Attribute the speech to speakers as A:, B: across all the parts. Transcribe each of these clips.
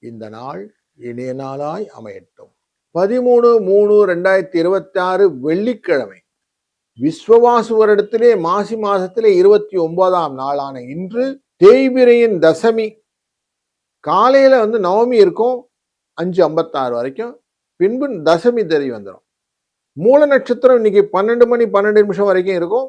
A: இந்த நாள் இனிய நாளாய் அமையட்டும். 13/3/2026 வெள்ளிக்கிழமை, விஸ்வவாசு வருடத்திலே மாசி மாதத்திலே 29ஆம் நாளான இன்று தேய்பிரையின் தசமி. காலையில நவமி இருக்கும் 5:56 வரைக்கும், பின்பு தசமி தெரிய வந்துடும். மூல நட்சத்திரம் இன்னைக்கு 12 மணி 12 நிமிஷம் வரைக்கும் இருக்கும்,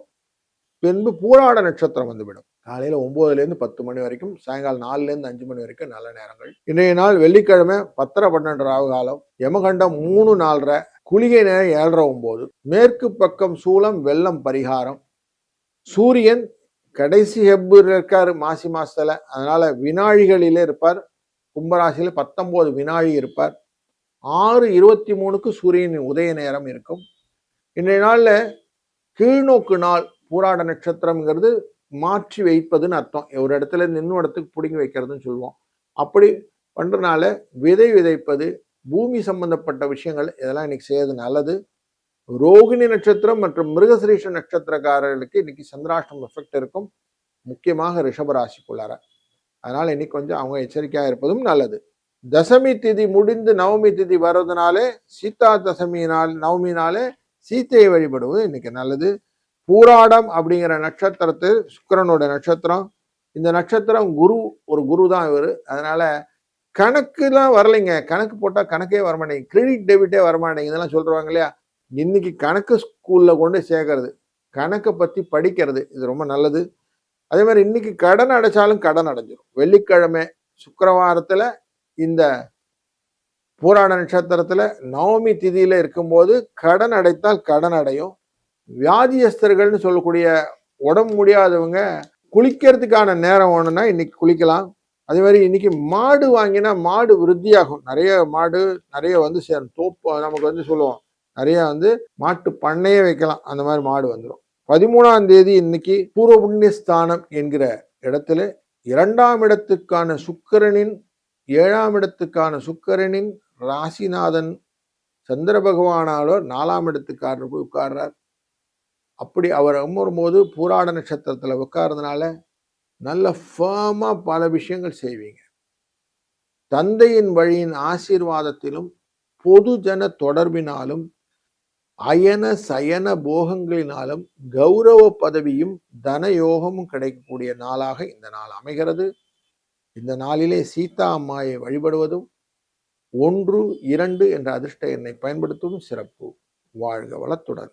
A: பின்பு பூராட நட்சத்திரம் வந்துவிடும். காலையில 9லேருந்து 10 மணி வரைக்கும், சாயங்காலம் 4லேருந்து 5 மணி வரைக்கும் நல்ல நேரங்கள். இன்றைய நாள் வெள்ளிக்கிழமை 10:12 ராகு காலம், யமகண்டம் 3:04, குளிகை நேரம் 7:09. மேற்கு பக்கம் சூலம், வெள்ளம் பரிகாரம். சூரியன் கடைசி ஹெப்பில் இருக்காரு மாசி மாசத்துல, அதனால வினாழிகளிலே இருப்பார். கும்பராசியில 19 வினாழி இருப்பார். 6:23க்கு சூரியனின் உதய நேரம் இருக்கும். இன்றைய நாள்ல கீழ்நோக்கு நாள். பூராட நட்சத்திரம்ங்கிறது மாற்றி வைப்பதுன்னு அர்த்தம். ஒரு இடத்துல இன்னொரு இடத்துக்கு பிடுங்கி வைக்கிறதுன்னு சொல்லுவோம். அப்படி பண்றதுனால விதை விதைப்பது, பூமி சம்பந்தப்பட்ட விஷயங்கள் இதெல்லாம் இன்னைக்கு செய்யறது நல்லது. ரோகிணி நட்சத்திரம் மற்றும் மிருகசிரீஷ நட்சத்திரக்காரர்களுக்கு இன்னைக்கு சந்திராஷ்டமம் எஃபெக்ட் இருக்கும், முக்கியமாக ரிஷபராசிக்குள்ளார. அதனால இன்னைக்கு கொஞ்சம் அவங்க எச்சரிக்கையாக இருப்பதும் நல்லது. தசமி திதி முடிந்து நவமி திதி வர்றதுனாலே, சீதா தசமி நாள் நவமினாலே சீத்தையை வழிபடுவது இன்னைக்கு நல்லது. பூராடம் அப்படிங்கிற நட்சத்திரத்து சுக்கிரனோட நட்சத்திரம். இந்த நட்சத்திரம் ஒரு குரு தான் இவர். அதனால கணக்குலாம் வரலைங்க. கணக்கு போட்டா கணக்கே வரமாட்டேங்க, கிரெடிட் டெபிட்டே வரமாட்டேங்க, இதெல்லாம் சொல்றாங்க இல்லையா. இன்னைக்கு கணக்கு ஸ்கூல்ல கொண்டு சேர்க்கறது, கணக்கை பத்தி படிக்கிறது, இது ரொம்ப நல்லது. அதே மாதிரி இன்னைக்கு கடன் அடைச்சாலும் கடன் அடைஞ்சிடும். வெள்ளிக்கிழமை சுக்கிரவாரத்துல இந்த பூராட நட்சத்திரத்துல நவமி திதியில இருக்கும்போது கடன் அடைத்தால் கடன் அடையும். வியாதியஸ்தர்கள்னு சொல்லக்கூடிய உடம்பு முடியாதவங்க குளிக்கிறதுக்கான நேரம் வேணும்னா இன்னைக்கு குளிக்கலாம். அதே மாதிரி இன்னைக்கு மாடு வாங்கினா மாடு விருத்தியாகும். நிறைய மாடு நிறைய சேரும். தோப்பு நமக்கு சொல்லுவோம், நிறைய மாட்டு பண்ணையே வைக்கலாம், அந்த மாதிரி மாடு வந்துடும். 13ஆம் தேதி இன்னைக்கு பூர்வ புண்ணிய ஸ்தானம் என்கிற இடத்துல 2ஆம் இடத்துக்கான சுக்கிரனின் 7ஆம் இடத்துக்கான சுக்கிரனின் ராசிநாதன் சந்திர பகவானாலோ 4ஆம் இடத்துக்காரர் போய் உட்கார்றார். அப்படி அவர் வரும்போது பூராட நட்சத்திரத்துல உட்கார்றதுனால நல்ல ஃபேமா பல விஷயங்கள் செய்வீங்க. தந்தையின் வழியின் ஆசீர்வாதத்திலும் பொது ஜன தொடர்பினாலும் அயன சயன போகங்களினாலும் கௌரவ பதவியும் தன யோகமும் கிடைக்கக்கூடிய நாளாக இந்த நாள் அமைகிறது. இந்த நாளிலே சீதா அம்மாயை வழிபடுவதும் 1, 2 என்ற அதிர்ஷ்ட எண்ணை பயன்படுத்துவதும் சிறப்பு. வாழ்க வளத்துடன்.